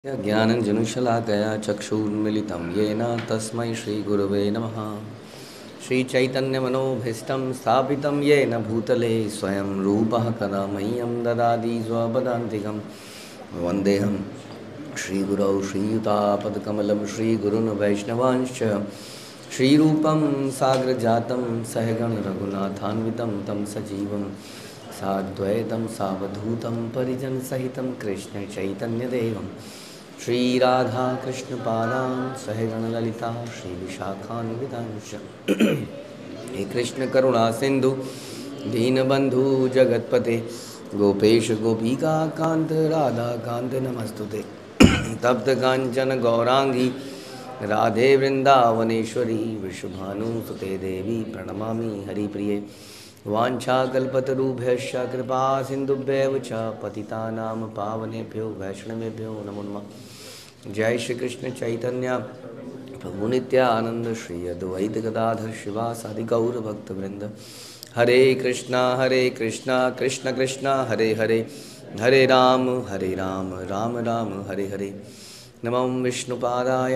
ज्ञानञ्जनशलाकया चक्षुर्मिलितं येन तस्मै श्रीगुरवे नमः। श्रीचैतन्यमनोभीष्टं स्थापितं येन भूतले स्वयं रूपः कदा मह्यं ददाति स्वपदान्तिकं। वन्देऽहं श्रीगुरौ श्रीयुतापदकमलं श्रीगुरून् वैष्णवांश्च श्रीरूपं साग्रजातं सहगण रघुनाथान्वितं तं सजीवं साद्वैतं सावधूतं परिजनसहितं कृष्णचैतन्यदेवं श्रीराधा कृष्णपादान् सहगण ललिता श्रीविशाखान्वितांश्च। हे कृष्ण करुणा सिंधु दीनबंधु जगतपते गोपेश गोपिका कांत राधा कांत नमस्तुते। तप्त कांचन गौरांगी राधे वृंदावनेश्वरी विश्वभानुसुते देवी प्रणमामि हरिप्रिये। वाञ्छाकल्पतरुभ्यश्च कृपा सिन्धुभ्येव च पतितानां पावनेभ्यो वैष्णवेभ्यो नमो नमः। जय श्री कृष्ण चैतन्य प्रभु नित्यानंद श्री अद्वैत गदाधर शिवासादि गौर भक्तवृंद। हरे कृष्णा कृष्ण कृष्णा हरे हरे, हरे राम राम राम हरे हरे। नमो विष्णुपादाय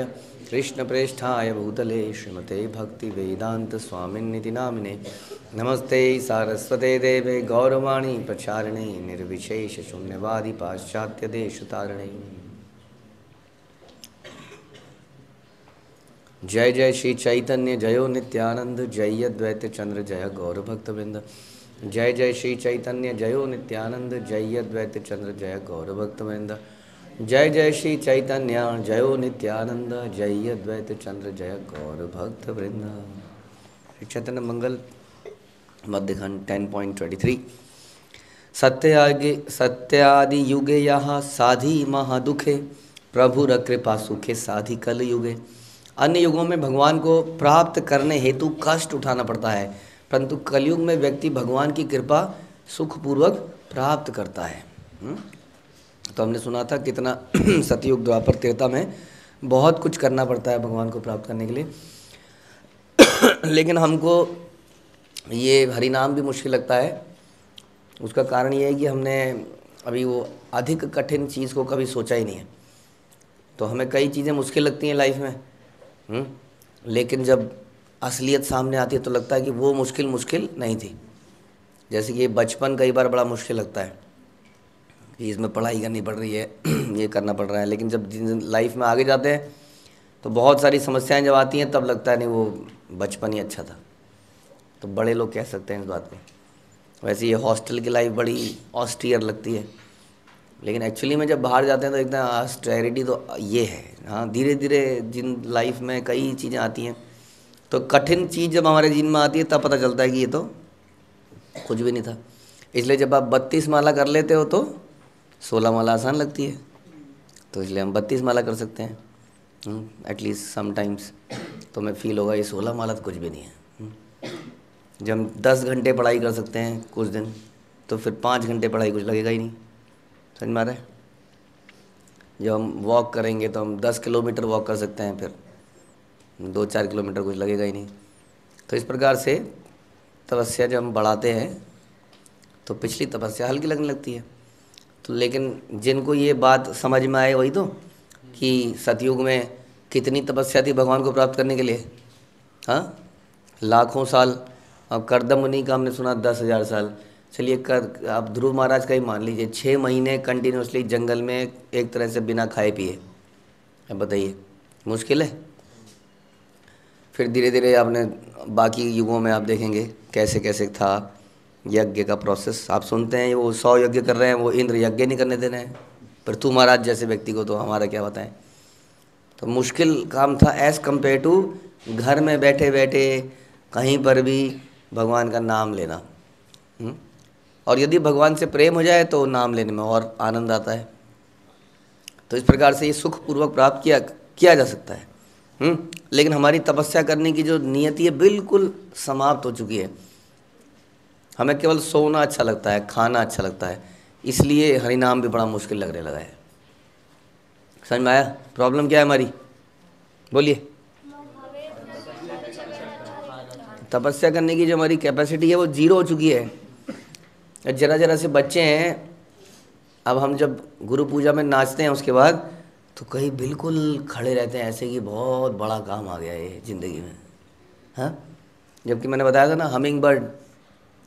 कृष्णप्रेष्ठाय भूतले श्रीमते भक्तिवेदांत स्वामिन्निति नामिने। नमस्ते सारस्वते देवे गौरवाणी प्रचारिणे निर्विशेष शून्यवादी पाश्चात्य देशतारिणे। जय जय श्री चैतन्य जयो नित्यानंद जय अद्वैत चंद्र जय गौर भक्तवृंद। जय जय श्री चैतन्य जयो नित्यानंद जय अद्वैत चंद्र जय गौर भक्तवृंद। जय जय श्री चैतन्य जयो नित्यानंद जय अद्वैत चंद्र जय गौर भक्तवृंद। श्री चैतन्य मंगल मध्यखंड 10.23। सत्यादि युगे यहाँ साधि महादुखे प्रभुर कृपा सुखे साधि कल युगे। अन्य युगों में भगवान को प्राप्त करने हेतु कष्ट उठाना पड़ता है, परंतु कलयुग में व्यक्ति भगवान की कृपा सुखपूर्वक प्राप्त करता है। तो हमने सुना था कितना सतयुग द्वापर त्रेता में बहुत कुछ करना पड़ता है भगवान को प्राप्त करने के लिए। लेकिन हमको ये हरिनाम भी मुश्किल लगता है। उसका कारण ये है कि हमने अभी वो अधिक कठिन चीज़ को कभी सोचा ही नहीं है। तो हमें कई चीज़ें मुश्किल लगती हैं लाइफ में, लेकिन जब असलियत सामने आती है तो लगता है कि वो मुश्किल नहीं थी। जैसे कि बचपन कई बार बड़ा मुश्किल लगता है कि इसमें पढ़ाई करनी पड़ रही है, ये करना पड़ रहा है। लेकिन जब लाइफ में आगे जाते हैं तो बहुत सारी समस्याएं जब आती हैं तब लगता है नहीं वो बचपन ही अच्छा था। तो बड़े लोग कह सकते हैं इस बात को। वैसे ये हॉस्टल की लाइफ बड़ी ऑस्टियर लगती है, लेकिन एक्चुअली में जब बाहर जाते हैं तो एकदम ऑस्टेरिटी तो ये है। हाँ, धीरे धीरे जिन लाइफ में कई चीज़ें आती हैं तो कठिन चीज़ जब हमारे जीवन में आती है तब पता चलता है कि ये तो कुछ भी नहीं था। इसलिए जब आप 32 माला कर लेते हो तो 16 माला आसान लगती है। तो इसलिए हम 32 माला कर सकते हैं एटलीस्ट समटाइम्स। तो मैं फील होगा ये 16 माला तो कुछ भी नहीं है। जब हम 10 घंटे पढ़ाई कर सकते हैं कुछ दिन, तो फिर 5 घंटे पढ़ाई कुछ लगेगा ही नहीं। समझ में आ रहा है? जब हम वॉक करेंगे तो हम 10 किलोमीटर वॉक कर सकते हैं, फिर 2-4 किलोमीटर कुछ लगेगा ही नहीं। तो इस प्रकार से तपस्या जब हम बढ़ाते हैं तो पिछली तपस्या हल्की लगने लगती है। तो लेकिन जिनको ये बात समझ में आए वही तो, कि सतयुग में कितनी तपस्या थी भगवान को प्राप्त करने के लिए। हाँ, लाखों साल। अब कर्दम मुनि का हमने सुना 10,000 साल। चलिए आप ध्रुव महाराज का ही मान लीजिए, 6 महीने कंटिन्यूसली जंगल में एक तरह से बिना खाए पिए। अब बताइए मुश्किल है। फिर धीरे धीरे आपने बाकी युगों में आप देखेंगे कैसे कैसे था यज्ञ का प्रोसेस। आप सुनते हैं वो 100 यज्ञ कर रहे हैं, वो इंद्र यज्ञ नहीं करने दे रहे हैं पृथु महाराज जैसे व्यक्ति को, तो हमारा क्या बताएं। तो मुश्किल काम था एज़ कम्पेयर टू घर में बैठे बैठे कहीं पर भी भगवान का नाम लेना। और यदि भगवान से प्रेम हो जाए तो नाम लेने में और आनंद आता है। तो इस प्रकार से ये सुखपूर्वक प्राप्त किया जा सकता है। लेकिन हमारी तपस्या करने की जो नियति है बिल्कुल समाप्त हो चुकी है। हमें केवल सोना अच्छा लगता है, खाना अच्छा लगता है, इसलिए हरिनाम भी बड़ा मुश्किल लगने लगा है। समझ में आया प्रॉब्लम क्या है हमारी? बोलिए। तपस्या करने की जो हमारी कैपेसिटी है वो 0 हो चुकी है। जरा जरा से बच्चे हैं, अब हम जब गुरु पूजा में नाचते हैं उसके बाद तो कई बिल्कुल खड़े रहते हैं ऐसे कि बहुत बड़ा काम आ गया ये ज़िंदगी में। हाँ, जबकि मैंने बताया था ना हमिंग बर्ड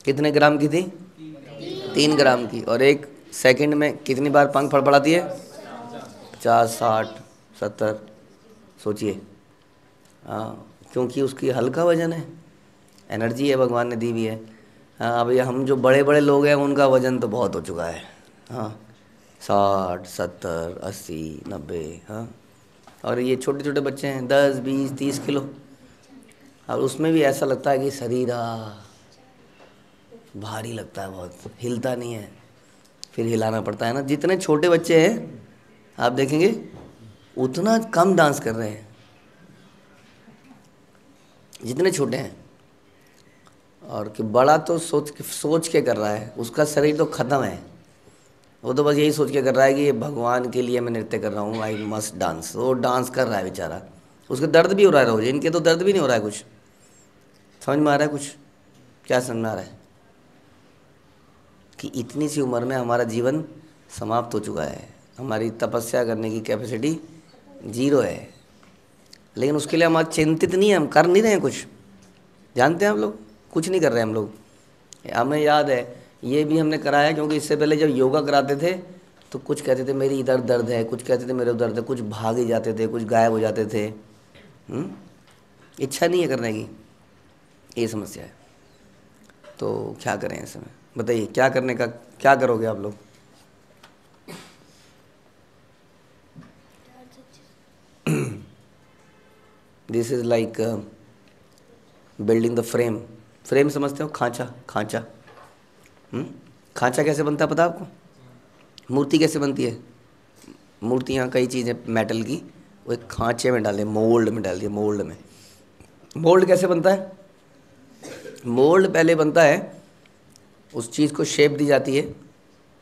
कितने ग्राम की थी, 3 ग्राम की, और 1 सेकंड में कितनी बार पंख फड़फड़ाती है, 50, 60, 70। सोचिए। हाँ, क्योंकि उसकी हल्का वजन है, एनर्जी है भगवान ने दी हुई है। हाँ, अभी हम जो बड़े बड़े लोग हैं उनका वजन तो बहुत हो चुका है। हाँ, 60, 70, 80, 90। हाँ, और ये छोटे छोटे बच्चे हैं 10, 20, 30 किलो। और उसमें भी ऐसा लगता है कि शरीर भारी लगता है, बहुत हिलता नहीं है, फिर हिलाना पड़ता है ना। जितने छोटे बच्चे हैं आप देखेंगे उतना कम डांस कर रहे हैं जितने छोटे हैं। और कि बड़ा तो सोच के कर रहा है, उसका शरीर तो ख़त्म है, वो तो बस यही सोच के कर रहा है कि ये भगवान के लिए मैं नृत्य कर रहा हूँ, आई मस्ट डांस। वो डांस कर रहा है बेचारा, उसका दर्द भी हो रहा है रोज, इनके तो दर्द भी नहीं हो रहा है। कुछ समझ में आ रहा है? कुछ क्या समझ में आ रहा है कि इतनी सी उम्र में हमारा जीवन समाप्त हो चुका है, हमारी तपस्या करने की कैपेसिटी 0 है। लेकिन उसके लिए हम आज चिंतित नहीं है, हम कर नहीं रहे हैं कुछ। जानते हैं आप लोग, कुछ नहीं कर रहे हैं हम लोग। हमें याद है ये भी हमने कराया, क्योंकि इससे पहले जब योगा कराते थे तो कुछ कहते थे मेरी इधर दर्द है, कुछ कहते थे मेरे उधर दर्द है, कुछ भाग ही जाते थे, कुछ गायब हो जाते थे। इच्छा नहीं है करने की, ये समस्या है। तो क्या करें ऐसे में, बताइए क्या करने का, क्या करोगे आप लोग? This is like building the frame. Frame समझते हो? खांचा, खांचा। खांचा कैसे बनता है पता है आपको? मूर्ति कैसे बनती है? मूर्तियाँ कई चीज़ें मेटल की, वो एक खांचे में डाले, मोल्ड में डाल दिए, मोल्ड में। मोल्ड कैसे बनता है? मोल्ड पहले बनता है, उस चीज़ को शेप दी जाती है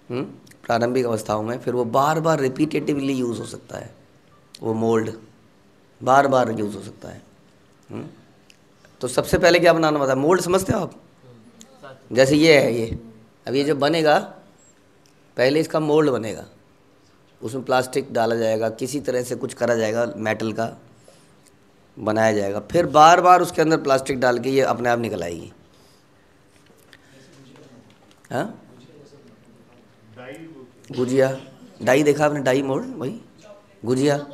प्रारंभिक अवस्थाओं में, फिर वो बार बार रिपीटेटिवली यूज़ हो सकता है। वो मोल्ड बार बार यूज़ हो सकता है। तो सबसे पहले क्या बनाना होता है? मोल्ड समझते हो आप? जैसे ये है, ये अब ये जो बनेगा, पहले इसका मोल्ड बनेगा, उसमें प्लास्टिक डाला जाएगा, किसी तरह से कुछ करा जाएगा, मेटल का बनाया जाएगा, फिर बार बार उसके अंदर प्लास्टिक डाल के ये अपने आप निकल आएगी। हाँ, गुजिया, डाई देखा आपने? डाई मोल्ड, वही गुजिया,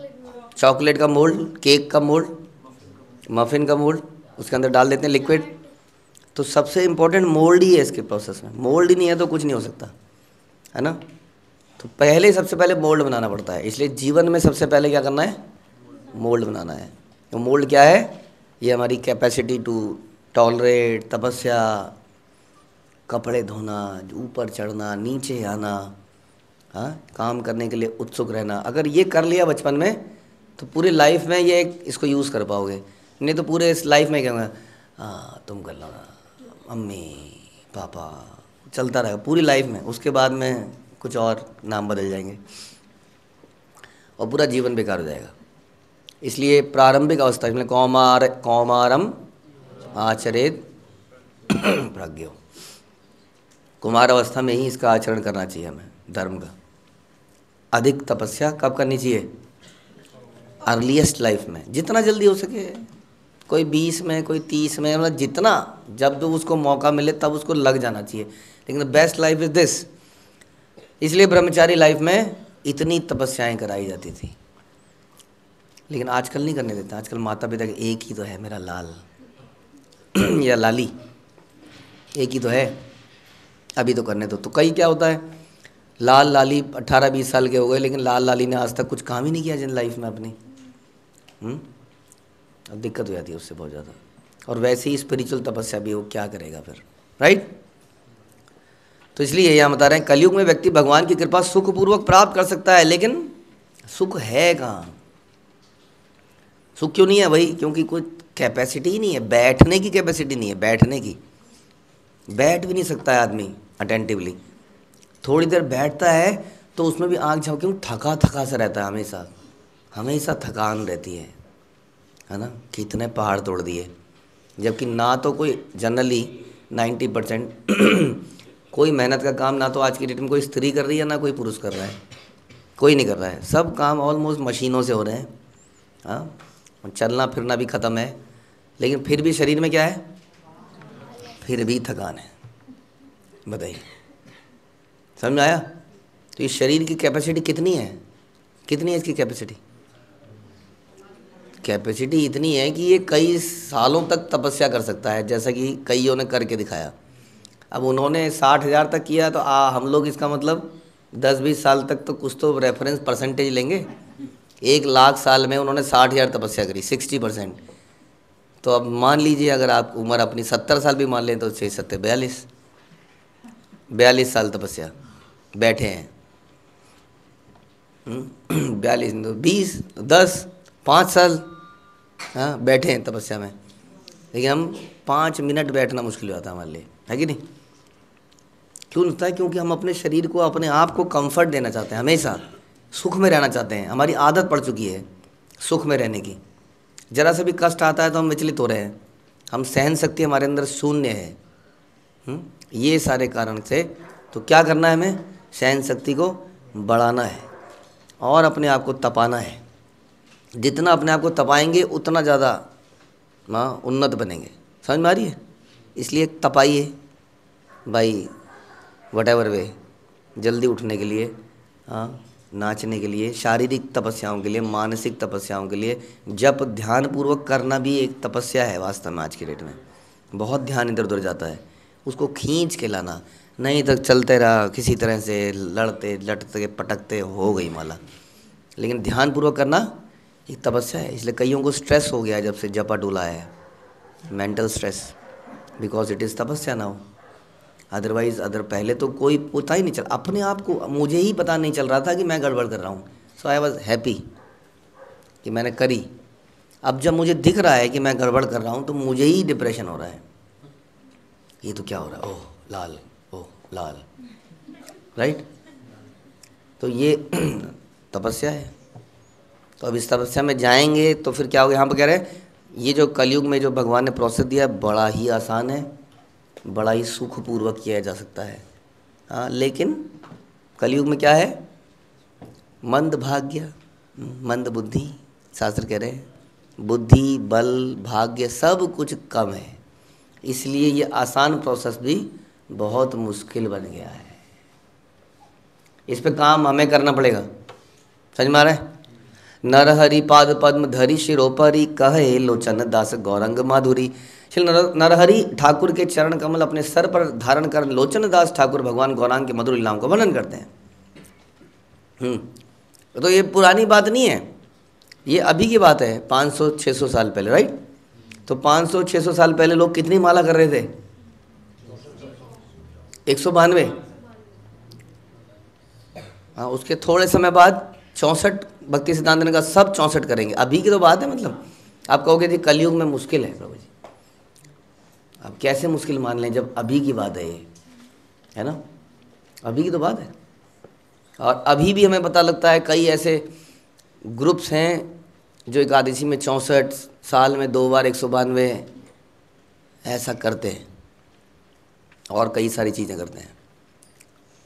चॉकलेट का मोल्ड, केक का मोल्ड, मफ़िन का मोल्ड, उसके अंदर डाल देते हैं लिक्विड। तो सबसे इम्पोर्टेंट मोल्ड ही है इसके प्रोसेस में। मोल्ड ही नहीं है तो कुछ नहीं हो सकता, है ना। तो पहले सबसे पहले मोल्ड बनाना पड़ता है, इसलिए जीवन में सबसे पहले क्या करना है? मोल्ड बनाना है। तो मोल्ड क्या है? ये हमारी कैपेसिटी टू टॉलरेट, तपस्या, कपड़े धोना, ऊपर चढ़ना, नीचे आना, हाँ, काम करने के लिए उत्सुक रहना। अगर ये कर लिया बचपन में तो पूरी लाइफ में ये इसको यूज़ कर पाओगे। नहीं तो पूरे इस लाइफ में क्या होगा, हाँ तुम कर लो, मम्मी पापा, चलता रहेगा पूरी लाइफ में। उसके बाद में कुछ और नाम बदल जाएंगे और पूरा जीवन बेकार हो जाएगा। इसलिए प्रारंभिक अवस्था में कौमारम आचरेत प्रज्ञो, कुमार अवस्था में ही इसका आचरण करना चाहिए हमें, धर्म का। अधिक तपस्या कब करनी चाहिए? अर्लीस्ट लाइफ में, जितना जल्दी हो सके। कोई 20 में, कोई 30 में, मतलब जितना, जब तो उसको मौका मिले तब उसको लग जाना चाहिए। लेकिन the best life is this. इसलिए ब्रह्मचारी लाइफ में इतनी तपस्याएं कराई जाती थी, लेकिन आजकल नहीं करने देते। आजकल माता पिता के एक ही तो है मेरा लाल या लाली, एक ही तो है, अभी तो करने दो। तो कई क्या होता है, लाल लाली 18-20 साल के हो गए, लेकिन लाल लाली ने आज तक कुछ काम ही नहीं किया जिन लाइफ में अपनी। अब दिक्कत हो जाती है उससे बहुत ज़्यादा। और वैसे ही स्पिरिचुअल तपस्या भी वो क्या करेगा फिर, राइट। तो इसलिए यहाँ बता रहे हैं कलयुग में व्यक्ति भगवान की कृपा सुखपूर्वक प्राप्त कर सकता है, लेकिन सुख है कहाँ? सुख क्यों नहीं है भाई? क्योंकि कोई कैपेसिटी ही नहीं है, बैठने की कैपेसिटी नहीं है, बैठने की। बैठ भी नहीं सकता है आदमी अटेंटिवली। थोड़ी देर बैठता है तो उसमें भी आँख झपके, क्यों थका थका सा रहता है, हमेशा हमेशा थकान रहती है ना। कितने पहाड़ तोड़ दिए, जबकि ना तो कोई जनरली 90% कोई मेहनत का काम ना तो आज की डेट में कोई स्त्री कर रही है, ना कोई पुरुष कर रहा है। कोई नहीं कर रहा है, सब काम ऑलमोस्ट मशीनों से हो रहे हैं। हाँ, चलना फिरना भी ख़त्म है, लेकिन फिर भी शरीर में क्या है, फिर भी थकान है। बताइए, समझ में आया? तो इस शरीर की कैपेसिटी कितनी है, कितनी है इसकी कैपेसिटी? कैपेसिटी इतनी है कि ये कई सालों तक तपस्या कर सकता है, जैसा कि कईयों ने करके दिखाया। अब उन्होंने 60,000 तक किया, तो हम लोग इसका मतलब 10-20 साल तक तो कुछ तो रेफरेंस परसेंटेज लेंगे। 1,00,000 साल में उन्होंने 60,000 तपस्या करी, 60%। तो अब मान लीजिए अगर आप उम्र अपनी 70 साल भी मान लें तो 6 42 साल तपस्या बैठे हैं। 42 तो 20 10 5 साल हाँ बैठे हैं तपस्या में, लेकिन हम 5 मिनट बैठना मुश्किल होता है हमारे लिए, है कि नहीं? क्यों होता है? क्योंकि हम अपने शरीर को, अपने आप को कंफर्ट देना चाहते हैं, हमेशा सुख में रहना चाहते हैं। हमारी आदत पड़ चुकी है सुख में रहने की। जरा सा भी कष्ट आता है तो हम विचलित हो रहे हैं, हम सहन शक्ति हमारे अंदर शून्य है। ये सारे कारण से तो क्या करना है, हमें सहन शक्ति को बढ़ाना है और अपने आप को तपाना है। जितना अपने आप को तपाएंगे उतना ज़्यादा उन्नत बनेंगे। समझ में आ रही है? इसलिए तपाइए भाई, वटेवर वे, जल्दी उठने के लिए, नाचने के लिए, शारीरिक तपस्याओं के लिए, मानसिक तपस्याओं के लिए। जप ध्यान पूर्वक करना भी एक तपस्या है वास्तव में। आज की डेट में बहुत ध्यान इधर उधर जाता है, उसको खींच के लाना, नहीं तो चलते रहा किसी तरह से, लड़ते लटते पटकते हो गई माला। लेकिन ध्यान पूर्वक करना एक तपस्या है। इसलिए कईयों को स्ट्रेस हो गया जब से जपा डोला है, mental stress, because it is तपस्या नाउ। अदरवाइज़ पहले तो कोई पता ही नहीं चल, अपने आप को मुझे ही पता नहीं चल रहा था कि मैं गड़बड़ कर रहा हूँ। सो आई वॉज हैप्पी कि मैंने करी। अब जब मुझे दिख रहा है कि मैं गड़बड़ कर रहा हूँ तो मुझे ही डिप्रेशन हो रहा है, ये तो क्या हो रहा है, ओह लाल, ओह लाल, राइट? तो ये तपस्या है। तो अब इस तपस्या में जाएंगे तो फिर क्या होगा? यहाँ पर कह रहे हैं ये जो कलयुग में जो भगवान ने प्रोसेस दिया है बड़ा ही आसान है, बड़ा ही सुखपूर्वक किया जा सकता है। हाँ, लेकिन कलयुग में क्या है? मंद भाग्य, मंद बुद्धि। शास्त्र कह रहे हैं बुद्धि, बल, भाग्य सब कुछ कम है, इसलिए ये आसान प्रोसेस भी बहुत मुश्किल बन गया है। इस पे काम हमें करना पड़ेगा। समझ में आ रहा है? नरहरि पाद पद्म धरि शिरोपरि, कहे लोचन दास गौरंग माधुरी। श्री नरहरि ठाकुर के चरण कमल अपने सर पर धारण कर लोचन दास ठाकुर भगवान गौरांग के मधुर लीलाओं का वर्णन करते हैं। तो ये पुरानी बात नहीं है, ये अभी की बात है, 500-600 साल पहले, राइट? तो 500-600 साल पहले लोग कितनी माला कर रहे थे? 192। हाँ, उसके थोड़े समय बाद 64 भक्ति सिद्धांत ने कहा सब 64 करेंगे। अभी की तो बात है। मतलब आप कहोगे जी कलयुग में मुश्किल है प्रभु जी, अब कैसे मुश्किल मान लें जब अभी की बात है ये, है ना? अभी की तो बात है। और अभी भी हमें पता लगता है कई ऐसे ग्रुप्स हैं जो एकादशी में 64, साल में 2 बार 192 ऐसा करते हैं और कई सारी चीज़ें करते हैं।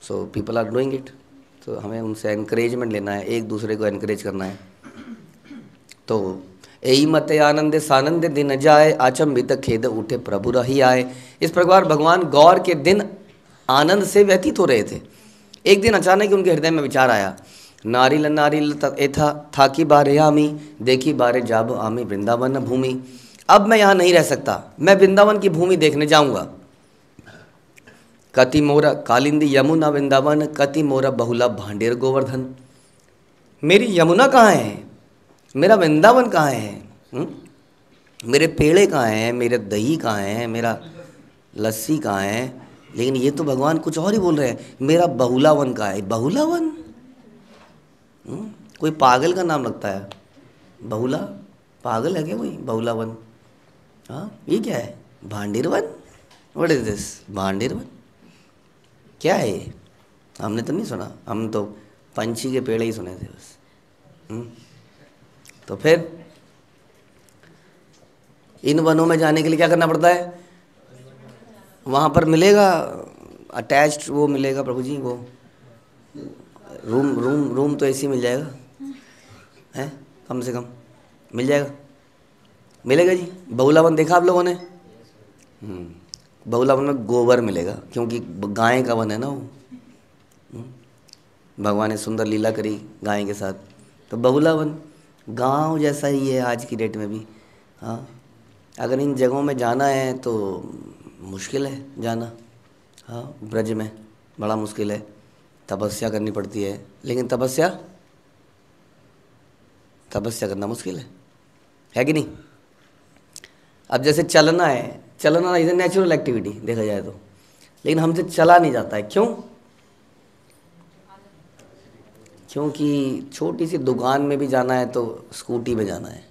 So people are doing it. तो हमें उनसे एनकरेजमेंट लेना है, एक दूसरे को एनकरेज करना है। तो यही मत आनंद सानंद दिन जाए, अचंभित खेद उठे प्रभु रही आए। इस प्रकार भगवान गौर के दिन आनंद से व्यतीत हो रहे थे। एक दिन अचानक उनके हृदय में विचार आया, नारिल नारिल एथा था कि बारे आमी, देखी बारे जाब आमी वृंदावन भूमि। अब मैं यहाँ नहीं रह सकता, मैं वृंदावन की भूमि देखने जाऊँगा। कति मोरा कालिंदी यमुना वृंदावन, कति मोरा बहुला भांडेर गोवर्धन। मेरी यमुना कहाँ है, मेरा वृंदावन कहाँ है? मेरे पेड़े कहाँ हैं, मेरे दही कहाँ हैं, मेरा लस्सी कहाँ है? लेकिन ये तो भगवान कुछ और ही बोल रहे हैं, मेरा बहुलावन कहाँ है? बहुलावन कोई पागल का नाम लगता है, बहुला पागल है क्या कोई? बहुलावन, हाँ ये क्या है? भांडेरवन, व्हाट इज दिस भांडेरवन? क्या है ये? हमने तो नहीं सुना, हम तो पंछी के पेड़े ही सुने थे बस। तो फिर इन वनों में जाने के लिए क्या करना पड़ता है? वहाँ पर मिलेगा अटैच्ड, वो मिलेगा प्रभु जी, वो रूम रूम रूम तो ऐसी मिल जाएगा, है कम से कम मिल जाएगा, मिलेगा जी। बहुला वन देखा आप लोगों ने? बहुला वन में गोबर मिलेगा, क्योंकि गाय का वन है ना वो। भगवान ने सुंदर लीला करी गाय के साथ, तो बहुला वन गांव जैसा ही है आज की डेट में भी। हाँ, अगर इन जगहों में जाना है तो मुश्किल है जाना। हाँ, ब्रज में बड़ा मुश्किल है, तपस्या करनी पड़ती है, लेकिन तपस्या करना मुश्किल है कि नहीं? अब जैसे चलना है, चलना इज ए नेचुरल एक्टिविटी देखा जाए तो, लेकिन हमसे चला नहीं जाता है। क्यों? क्योंकि छोटी सी दुकान में भी जाना है तो स्कूटी में जाना है,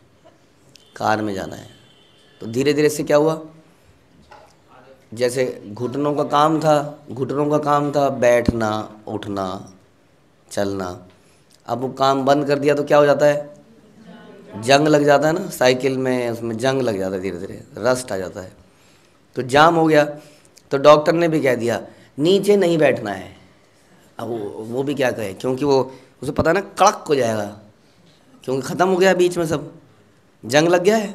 कार में जाना है। तो धीरे धीरे से क्या हुआ, जैसे घुटनों का काम था बैठना, उठना, चलना, अब वो काम बंद कर दिया तो क्या हो जाता है, जंग लग जाता है ना, साइकिल में उसमें जंग लग जाता है, धीरे धीरे रस्ट आ जाता है, तो जाम हो गया। तो डॉक्टर ने भी कह दिया नीचे नहीं बैठना है। अब वो भी क्या कहे, क्योंकि वो उसे पता है ना कड़क हो जाएगा, क्योंकि ख़त्म हो गया बीच में, सब जंग लग गया है।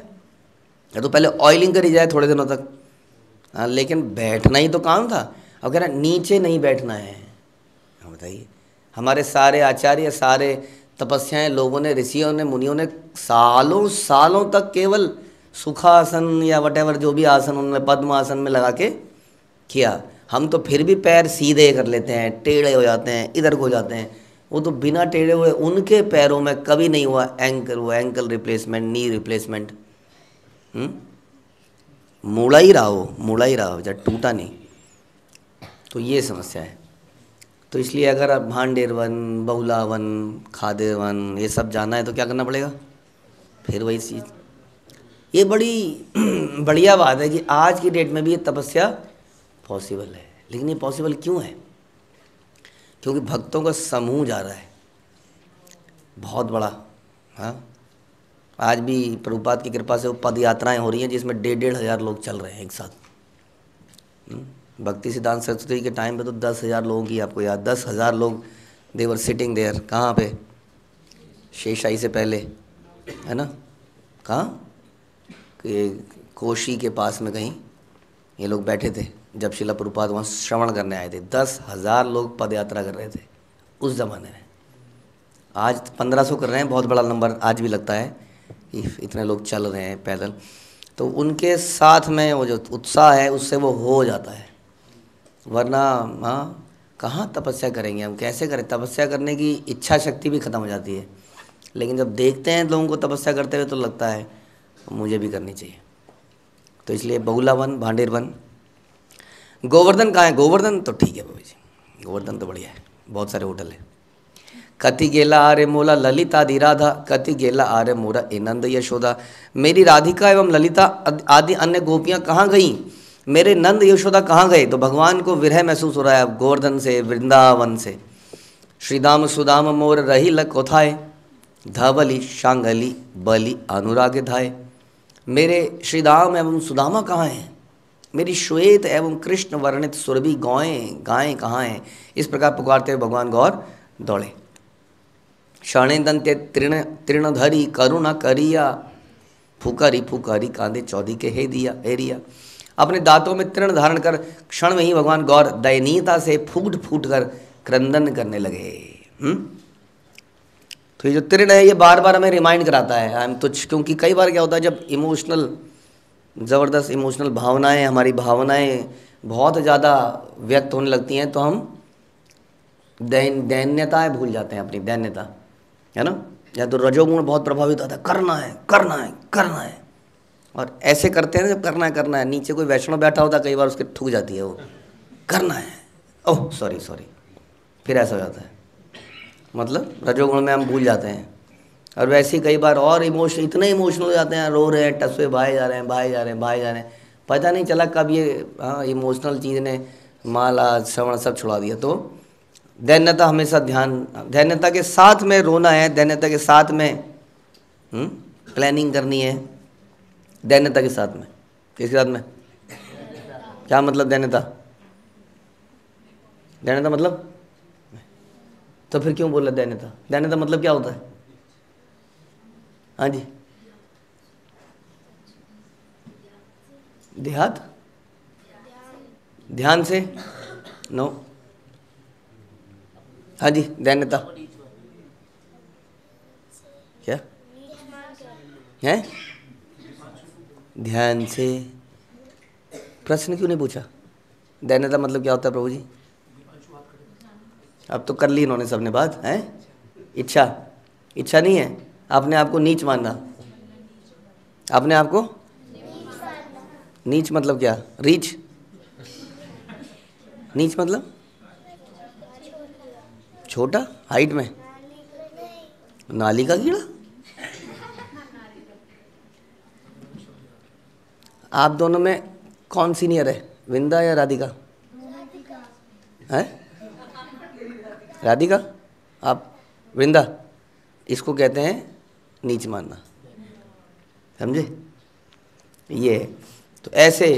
या तो पहले ऑयलिंग करी जाए थोड़े दिनों तक, हाँ, लेकिन बैठना ही तो काम था। अब कह रहा नीचे नहीं बैठना है। हाँ, बताइए, हमारे सारे आचार्य, सारे तपस्याएं लोगों ने, ऋषियों ने, मुनियों ने सालों सालों तक केवल सुखासन या वटेवर जो भी आसन उन्होंने पद्म आसन में लगा के किया। हम तो फिर भी पैर सीधे कर लेते हैं, टेढ़े हो जाते हैं, इधर को हो जाते हैं। वो तो बिना टेढ़े हुए, उनके पैरों में कभी नहीं हुआ एंकल रिप्लेसमेंट, नी रिप्लेसमेंट। मुड़ा ही रहा हो, जब टूटा नहीं। तो ये समस्या है। तो इसलिए अगर आप Bhandirvan, Bahulavan, Khadirvan ये सब जाना है तो क्या करना पड़ेगा, फिर वही चीज़। ये बड़ी बढ़िया बात है कि आज की डेट में भी ये तपस्या पॉसिबल है। लेकिन ये पॉसिबल क्यों है? क्योंकि भक्तों का समूह जा रहा है बहुत बड़ा। हाँ, आज भी प्रभुपाद की कृपा से वो पद यात्राएँ हो रही हैं जिसमें 1,500 लोग चल रहे हैं एक साथ। भक्ति सिद्धांत सरस्वती के टाइम पे तो 10,000 लोगों की, आपको याद, 10,000 लोग देवर सिटिंग देयर। कहाँ पे? शेषाई से पहले, है ना, कहाँ कि कोशी के पास में कहीं ये लोग बैठे थे जब शिला प्रभुपाद वहाँ श्रवण करने आए थे। 10,000 लोग पद यात्रा कर रहे थे उस ज़माने में। आज 1500 कर रहे हैं, बहुत बड़ा नंबर आज भी लगता है कि इतने लोग चल रहे हैं पैदल। तो उनके साथ में वो जो उत्साह है उससे वो हो जाता है, वरना हाँ कहाँ तपस्या करेंगे हम, कैसे करें? तपस्या करने की इच्छा शक्ति भी ख़त्म हो जाती है। लेकिन जब देखते हैं लोगों को तपस्या करते हुए तो लगता है मुझे भी करनी चाहिए। तो इसलिए बहुला वन, भांडेर वन। गोवर्धन कहाँ है? गोवर्धन तो ठीक है बाबू जी, गोवर्धन तो बढ़िया है, बहुत सारे होटल है। कति गेला आर्य मोला ललिता आदि राधा, कति गेला आर्य मोरा नंद यशोदा। मेरी राधिका एवं ललिता आदि अन्य गोपियाँ कहाँ गईं? मेरे नंद यशोदा कहाँ गए? तो भगवान को विरह महसूस हो रहा है गोवर्धन से, वृंदावन से। श्रीदाम सुदाम मोर रही लकोथाए, धवली शांगली बलि अनुराग धाय। मेरे श्रीदाम एवं सुदामा कहाँ हैं? मेरी श्वेत एवं कृष्ण वर्णित सुरभि गायें कहाँ हैं? इस प्रकार पुकारते हुए भगवान गौर दौड़े। शरणे दंत्य तृणधरी करुणा करिया, फुकरी फुकरी कांदे चौधी के हे रिया। अपने दांतों में तृण धारण कर क्षण में ही भगवान गौर दयनीयता से फूट फूट कर क्रंदन करने लगे। तो ये जो तृण है ये बार बार हमें रिमाइंड कराता है आई एम तुच्छ। क्योंकि कई बार क्या होता है जब इमोशनल, ज़बरदस्त इमोशनल भावनाएं, हमारी भावनाएं बहुत ज़्यादा व्यक्त होने लगती हैं तो हम दैन्यताएँ भूल जाते हैं, अपनी दैन्यता, है ना। या तो रजोगुण बहुत प्रभावित होता है, करना है करना है करना है, और ऐसे करते हैं जब करना है। नीचे कोई वैष्णव बैठा होता है, कई बार उसके ठुक जाती है वो, करना है, ओह सॉरी, फिर ऐसा हो जाता है। मतलब रजोगुण में हम भूल जाते हैं। और वैसे ही कई बार और इतने इमोशनल हो जाते हैं, रो रहे हैं, टसवे भाई जा रहे हैं, पता नहीं चला कब ये इमोशनल चीज़ ने माला श्रवण सब छुड़ा दिया। तो दैन्यता हमेशा दैन्यता के साथ में रोना है, दैन्यता के साथ में प्लानिंग करनी है, दैन्यता के साथ में। किसके साथ में? क्या मतलब दैन्यता मतलब? तो फिर क्यों बोला दैन्यता? दैन्यता मतलब क्या होता है? हाँ जी, देहात, ध्यान से, नो। हाँ जी, दैन्यता क्या है? ध्यान से। प्रश्न क्यों नहीं पूछा? दैन्यता मतलब क्या होता है प्रभु जी? अब तो कर ली इन्होंने सबने बात है। इच्छा, इच्छा नहीं है, अपने आप को नीच मानना। अपने आप को नीच मतलब क्या? रीच, नीच मतलब छोटा, हाइट में, नाली का कीड़ा। आप दोनों में कौन सीनियर है, विंदा या राधिका? है राधिका, आप वृंदा। इसको कहते हैं नीच मानना, समझे? ये तो ऐसे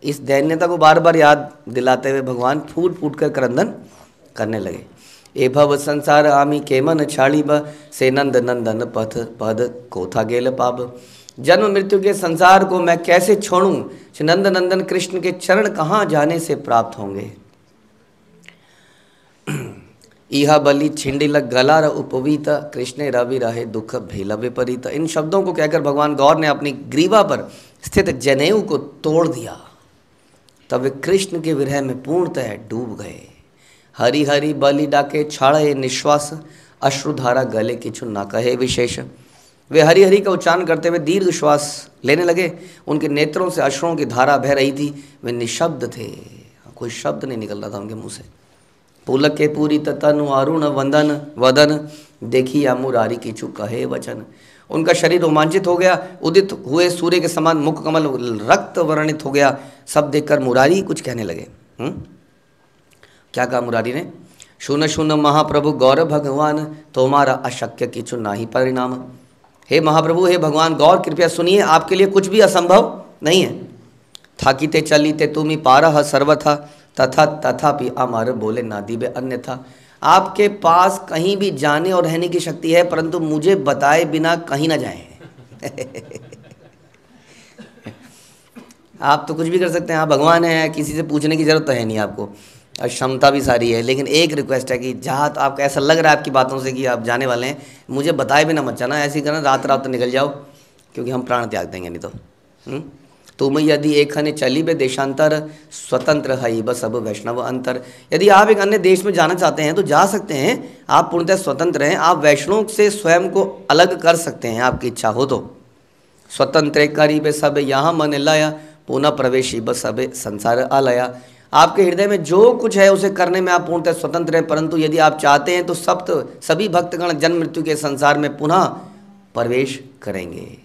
इस दैन्यता को बार बार याद दिलाते हुए भगवान फूट फूट कर क्रंदन करने लगे। ए भव संसार आमी केमन छाड़ी ब से नंद नंदन पथ पद कोथा गेल पाप। जन्म मृत्यु के संसार को मैं कैसे छोड़ूं, नंद नंदन कृष्ण के चरण कहाँ जाने से प्राप्त होंगे। इहा बलि छिंडिल गलार उपवीत कृष्ण रवि रहे दुख भेल विपरीत। इन शब्दों को कहकर भगवान गौर ने अपनी ग्रीवा पर स्थित जनेऊ को तोड़ दिया। तब वे कृष्ण के विरह में पूर्णतः डूब गए। हरि हरि बलि डाके छाड़े निश्वास, अश्रुधारा गले किछु ना कहे विशेष। वे हरि हरि का उच्चारण करते हुए दीर्घ श्वास लेने लगे। उनके नेत्रों से अश्रुओं की धारा बह रही थी। वे निशब्द थे, कोई शब्द नहीं निकल रहा था उनके मुंह से। पुलक के पूरी तनु अरुण वंदन वदन, देखी या मुरारी किछु कहे वचन। उनका शरीर रोमांचित हो गया, उदित हुए सूर्य के समान मुख कमल रक्त वर्णित हो गया। सब देखकर मुरारी कुछ कहने लगे। क्या कहा मुरारी ने? शून शून महाप्रभु गौर भगवान, तुम्हारा अशक्य किछु नाही परिणाम। हे महाप्रभु, हे भगवान गौर, कृपया सुनिए, आपके लिए कुछ भी असंभव नहीं है। थाकीते चलीते तुम ही पारह सर्वथा, तथा तथापि अमर बोले ना दिवे अन्यथा। आपके पास कहीं भी जाने और रहने की शक्ति है, परंतु मुझे बताए बिना कहीं ना जाएं। आप तो कुछ भी कर सकते हैं, आप भगवान हैं, किसी से पूछने की जरूरत है नहीं आपको, और क्षमता भी सारी है। लेकिन एक रिक्वेस्ट है कि जहाँ तो आपको ऐसा लग रहा है आपकी बातों से कि आप जाने वाले हैं, मुझे बताए बिना मत जाना। ऐसे ही करना, रात रात तो निकल जाओ, क्योंकि हम प्राण त्याग देंगे नहीं तो। तुम यदि एक खने चली बे देशांतर, स्वतंत्र है बस अब वैष्णव अंतर। यदि आप एक अन्य देश में जाना चाहते हैं तो जा सकते हैं, आप पूर्णतः स्वतंत्र हैं। आप वैष्णव से स्वयं को अलग कर सकते हैं, आपकी इच्छा हो तो। स्वतंत्र करीबे सब यहाँ मन लया, पुनः प्रवेशी बस सब संसार आलया। आपके हृदय में जो कुछ है उसे करने में आप पूर्णतः स्वतंत्र हैं, परंतु यदि आप चाहते हैं तो सभी भक्तगण जन्म मृत्यु के संसार में पुनः प्रवेश करेंगे।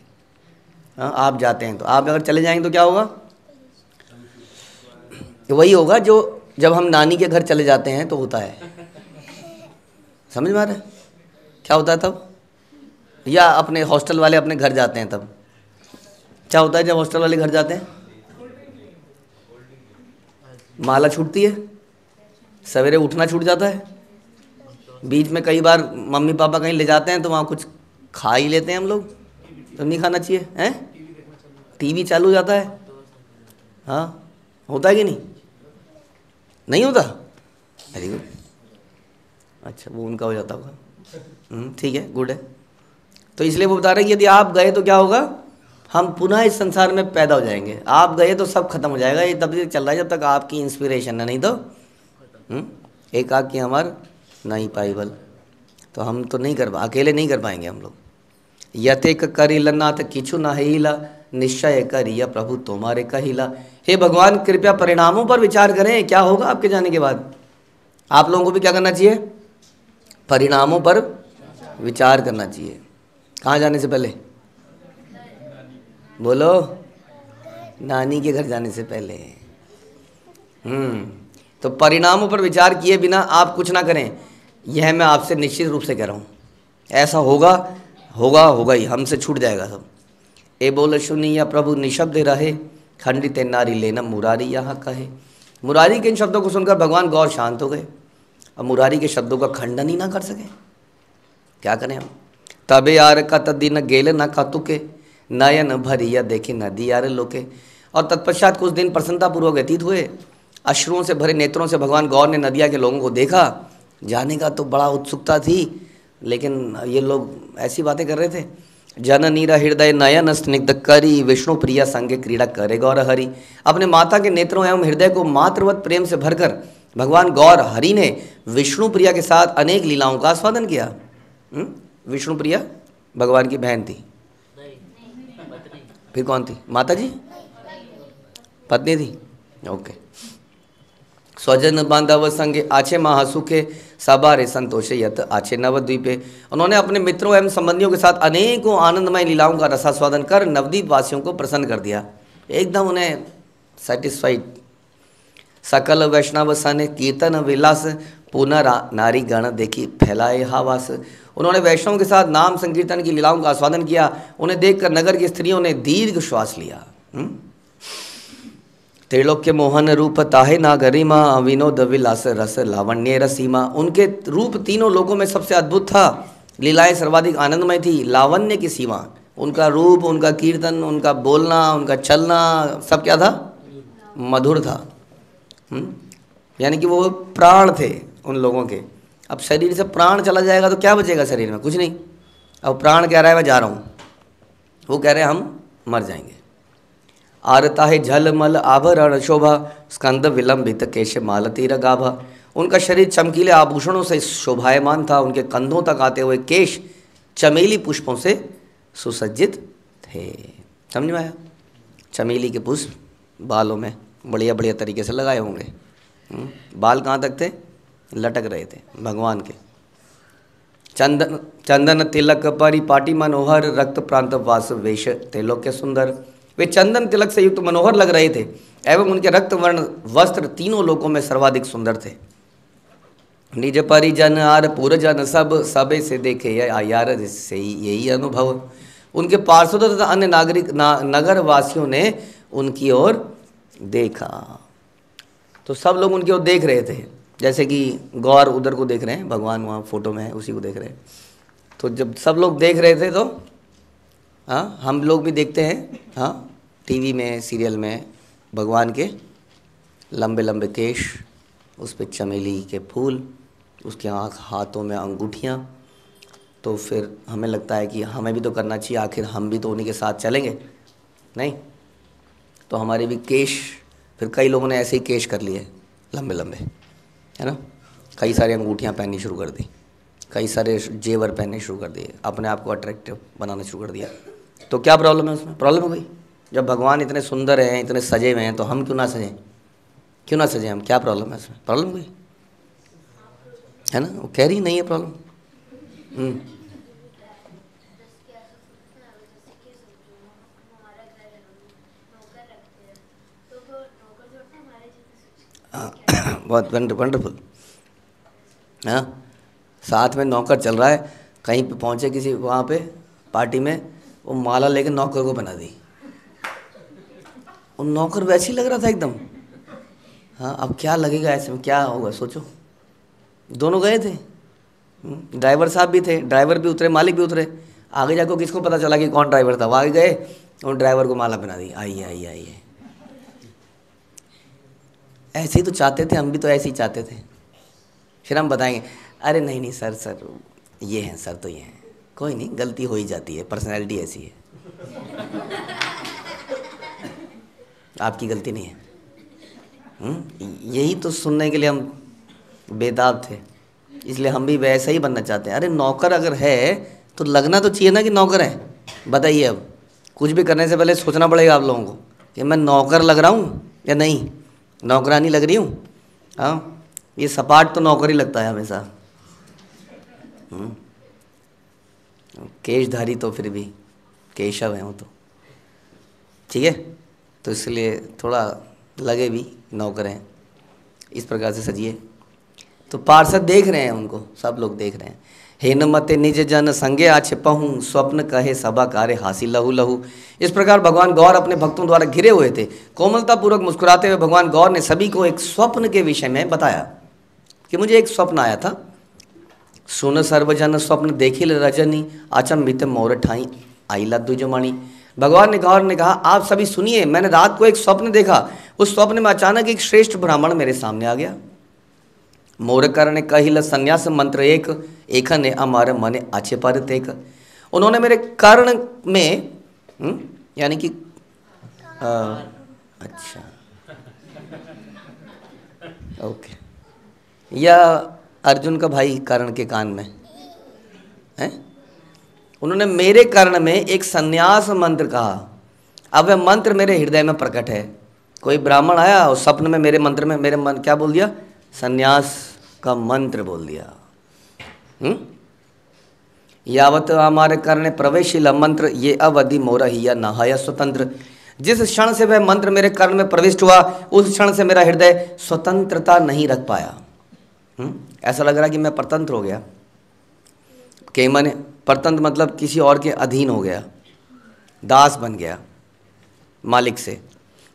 आप जाते हैं तो, आप अगर चले जाएंगे तो क्या होगा? वही होगा जो जब हम नानी के घर चले जाते हैं तो होता है। समझ में आ रहा है क्या होता है तब? या अपने हॉस्टल वाले अपने घर जाते हैं तब क्या होता है? जब हॉस्टल वाले घर जाते हैं माला छूटती है, सवेरे उठना छूट जाता है, बीच में कई बार मम्मी पापा कहीं ले जाते हैं तो वहाँ कुछ खा ही लेते हैं हम लोग, तो नहीं खाना चाहिए हैं। टीवी चालू हो जाता है, हाँ होता है कि नहीं? नहीं होता? वेरी गुड, अच्छा वो उनका हो जाता होगा, ठीक है, गुड है। तो इसलिए वो बता रहे हैं कि यदि आप गए तो क्या होगा? हम पुनः इस संसार में पैदा हो जाएंगे। आप गए तो सब खत्म हो जाएगा। ये तब तक चल रहा है जब तक आपकी इंस्पिरेशन है, नहीं तो एक आग की हमार नहीं पाई बल। तो हम तो नहीं कर अकेले नहीं कर पाएंगे हम लोग। यथेक करिल नाथ किछु न हिला, निश्चय करिया प्रभु तुम्हारे कहिला। हे भगवान कृपया परिणामों पर विचार करें, क्या होगा आपके जाने के बाद। आप लोगों को भी क्या करना चाहिए? परिणामों पर विचार करना चाहिए। कहाँ जाने से पहले? बोलो, नानी के घर जाने से पहले। तो परिणामों पर विचार किए बिना आप कुछ ना करें, यह मैं आपसे निश्चित रूप से कह रहा हूँ। ऐसा होगा होगा होगा ही, हमसे छूट जाएगा सब। ए बोल सुनिया प्रभु निशब्द रहे, खंडित नारी लेना मुरारी यहाँ कहे। मुरारी के इन शब्दों को सुनकर भगवान गौर शांत हो गए। अब मुरारी के शब्दों का खंडन ही ना कर सके, क्या करें हम। तबे यार का तद्दीन गेले न कातुके, नयन भरिया देखे नदी यार लोके। और तत्पश्चात कुछ दिन प्रसन्नतापूर्वक व्यतीत हुए, अश्रुओं से भरे नेत्रों से भगवान गौर ने नदिया के लोगों को देखा। जाने का तो बड़ा उत्सुकता थी, लेकिन ये लोग ऐसी बातें कर रहे थे। जन नीरा हृदय नयन स्निग्ध करी, विष्णु प्रिया संगे क्रीड़ा करे गौर हरि। अपने माता के नेत्रों एवं हृदय को मातृवत प्रेम से भरकर भगवान गौर हरि ने विष्णु प्रिया के साथ अनेक लीलाओं का आस्वादन किया। विष्णु प्रिया भगवान की बहन थी, फिर कौन थी? माता जी पत्नी थी, ओके। स्वजन बांधव संगे आछे महासुखे, सबारे संतोषे यत आछे नवद्वीपे। उन्होंने अपने मित्रों एवं संबंधियों के साथ अनेकों आनंदमय लीलाओं का रसास्वादन कर नवद्वीप वासियों को प्रसन्न कर दिया, एकदम उन्हें सेटिस्फाइड। सकल वैष्णव सन कीर्तन विलास, पुनः नारी गण देखी फैलाए हावास। उन्होंने वैष्णव के साथ नाम संकीर्तन की लीलाओं का आस्वादन किया। उन्हें देखकर नगर की स्त्रियों ने दीर्घ श्वास लिया। त्रिलोक्य मोहन रूप ताहे ना गरिमा, विनोद विलास रस लावण्य रसीमा। उनके रूप तीनों लोकों में सबसे अद्भुत था, लीलाएं सर्वाधिक आनंदमय थी, लावण्य की सीमा। उनका रूप, उनका कीर्तन, उनका बोलना, उनका चलना, सब क्या था? मधुर था। यानी कि वो प्राण थे उन लोगों के। अब शरीर से प्राण चला जाएगा तो क्या बचेगा शरीर में? कुछ नहीं। अब प्राण कह रहा है मैं जा रहा हूँ, वो कह रहे हैं हम मर जाएंगे। आरता है झलमल आभरण शोभा, स्कंद विलंबित केश मालती रगाभा। उनका शरीर चमकीले आभूषणों से शोभायमान था, उनके कंधों तक आते हुए केश चमेली पुष्पों से सुसज्जित थे। समझ में आया? चमेली के पुष्प बालों में बढ़िया बढ़िया तरीके से लगाए होंगे। बाल कहाँ तक थे? लटक रहे थे भगवान के। चंदन चंदन तिलक परिपाटी मनोहर, रक्त प्रांत वास वेश त्रिलोक्य सुंदर। वे चंदन तिलक से युक्त मनोहर लग रहे थे एवं उनके रक्त वर्ण वस्त्र तीनों लोकों में सर्वाधिक सुंदर थे। निज परिजन आर पुरजन सब, सबे से देखे यार से यही अनुभव। उनके पार्षदों तथा अन्य नागरिक नगर वासियों ने उनकी ओर देखा, तो सब लोग उनकी ओर देख रहे थे। जैसे कि गौर उधर को देख रहे हैं, भगवान वहाँ फोटो में है उसी को देख रहे हैं। तो जब सब लोग देख रहे थे तो हाँ, हम लोग भी देखते हैं हाँ, टीवी में, सीरियल में, भगवान के लंबे लंबे केश, उस पर चमेली के फूल, उसके आँख हाथों में अंगूठियाँ। तो फिर हमें लगता है कि हमें भी तो करना चाहिए, आखिर हम भी तो उन्हीं के साथ चलेंगे, नहीं? तो हमारे भी केश, फिर कई लोगों ने ऐसे ही केश कर लिए लंबे लंबे, है ना। कई सारी अंगूठियाँ पहननी शुरू कर दी, कई सारे जेवर पहनने शुरू कर दिए, अपने आप को अट्रैक्टिव बनाना शुरू कर दिया। तो क्या प्रॉब्लम है उसमें? प्रॉब्लम हो गई। जब भगवान इतने सुंदर हैं, इतने सजे हुए हैं, तो हम क्यों ना सजें? क्यों ना सजें हम? क्या प्रॉब्लम है उसमें? प्रॉब्लम हुई है ना? वो कह रही नहीं है प्रॉब्लम। बहुत वंडरफुल। हाँ, साथ में नौकर चल रहा है, कहीं पे पहुँचे किसी वहाँ पे पार्टी में, वो माला लेके नौकर को बना दी। और नौकर वैसे ही लग रहा था एकदम। हाँ, अब क्या लगेगा ऐसे में, क्या होगा सोचो। दोनों गए थे, ड्राइवर साहब भी थे, ड्राइवर भी उतरे, मालिक भी उतरे। आगे जाकर किसको पता चला कि कौन ड्राइवर था? वो आगे गए और ड्राइवर को माला बना दी, आइए आइए आइए। ऐसे ही तो चाहते थे, हम भी तो ऐसे ही चाहते थे। फिर हम बताएंगे अरे नहीं नहीं सर, सर ये हैं सर, तो ये हैं, कोई नहीं, गलती हो ही जाती है, पर्सनैलिटी ऐसी है, आपकी गलती नहीं है। यही तो सुनने के लिए हम बेताब थे, इसलिए हम भी वैसा ही बनना चाहते हैं। अरे नौकर अगर है तो लगना तो चाहिए ना कि नौकर है। बताइए, अब कुछ भी करने से पहले सोचना पड़ेगा आप लोगों को कि मैं नौकर लग रहा हूँ या नहीं, नौकरानी लग रही हूँ। हाँ, ये सपाट तो नौकर ही लगता है हमेशा। केशधारी तो फिर भी केशव है वो तो, ठीक है। तो इसलिए थोड़ा लगे भी नौकर हैं, इस प्रकार से सजिए। तो पार्षद देख रहे हैं उनको, सब लोग देख रहे हैं। हेन मते निज जन संगे आछे पहूँ, स्वप्न कहे सभा कार्य हासिल लहू लहू। इस प्रकार भगवान गौर अपने भक्तों द्वारा घिरे हुए थे। कोमलता पूर्वक मुस्कुराते हुए भगवान गौर ने सभी को एक स्वप्न के विषय में बताया कि मुझे एक स्वप्न आया था, सुन सर्वजन स्वप्न देखिल रजनी, अचंभित मोर ठाई आईला द्विजमणि। भगवान ने गौर ने कहा, आप सभी सुनिए, मैंने रात को एक स्वप्न देखा। उस स्वप्न में अचानक एक श्रेष्ठ ब्राह्मण मेरे सामने आ गया। मोर कर्ण कहिल संन्यास मंत्र एक, एक ने अमार मन अच्छे पर तेक। उन्होंने मेरे कर्ण में यानी कि अच्छा ओके, या अर्जुन का भाई कर्ण के कान में है, उन्होंने मेरे कर्ण में एक संन्यास मंत्र कहा। अब वह मंत्र मेरे हृदय में प्रकट है। कोई ब्राह्मण आया और स्वप्न में मेरे मंत्र में मेरे मन क्या बोल दिया, संन्यास का मंत्र बोल दिया। यावत हमारे कर्ण प्रवेशिल मंत्र ये अवधि मोरा हिया नहाया स्वतंत्र। जिस क्षण से वह मंत्र मेरे कर्ण में प्रविष्ट हुआ, उस क्षण से मेरा हृदय स्वतंत्रता नहीं रख पाया। ऐसा लग रहा कि मैं परतंत्र हो गया। के मैंने परतंत्र मतलब किसी और के अधीन हो गया, दास बन गया मालिक से।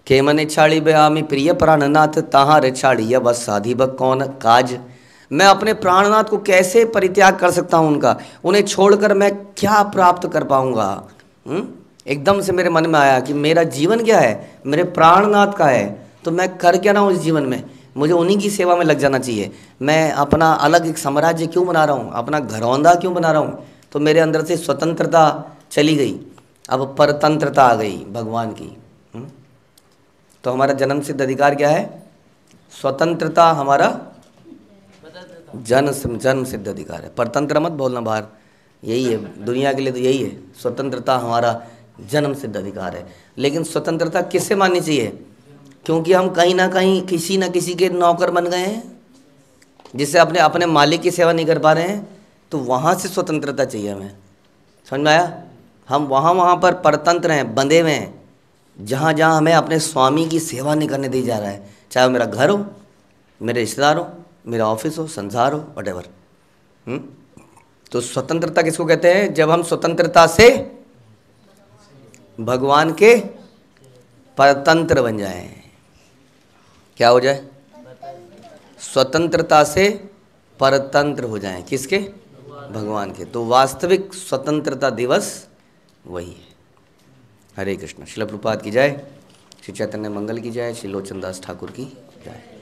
के मने छाड़ी बयामी प्रिय प्राणनाथ, तहारे छाड़ी बस साधी ब कौन काज। मैं अपने प्राणनाथ को कैसे परित्याग कर सकता हूँ, उन्हें छोड़कर मैं क्या प्राप्त कर पाऊंगा। एकदम से मेरे मन में आया कि मेरा जीवन क्या है, मेरे प्राणनाथ का है, तो मैं कर क्या रहा हूँ इस जीवन में, मुझे उन्हीं की सेवा में लग जाना चाहिए। मैं अपना अलग एक साम्राज्य क्यों बना रहा हूँ, अपना घरौंदा क्यों बना रहा हूँ। तो मेरे अंदर से स्वतंत्रता चली गई, अब परतंत्रता आ गई भगवान की। तो हमारा जन्म सिद्ध अधिकार क्या है, स्वतंत्रता हमारा जन्म सिद्ध अधिकार है। परतंत्र मत बोलना बाहर, यही है दुनिया के लिए, तो यही है स्वतंत्रता हमारा जन्म सिद्ध अधिकार है। लेकिन स्वतंत्रता किससे माननी चाहिए, क्योंकि हम कहीं ना कहीं किसी न किसी के नौकर बन गए हैं, जिससे अपने अपने मालिक की सेवा नहीं कर पा रहे हैं, तो वहाँ से स्वतंत्रता चाहिए हमें। समझ में आया, हम वहाँ पर परतंत्र हैं, बंधे हुए हैं, जहाँ जहाँ हमें अपने स्वामी की सेवा नहीं करने दी जा रहा है, चाहे वो मेरा घर हो, मेरे रिश्तेदार हो, मेरा ऑफिस हो, संसार हो, वटेवर। तो स्वतंत्रता किसको कहते हैं, जब हम स्वतंत्रता से भगवान के परतंत्र बन जाएं। क्या हो जाए, स्वतंत्रता से परतंत्र हो जाएं, किसके, भगवान के। तो वास्तविक स्वतंत्रता दिवस वही है। हरे कृष्ण। श्रील प्रभुपाद की जय, श्री चैतन्य मंगल की जय, श्री लोचन दास ठाकुर की जय।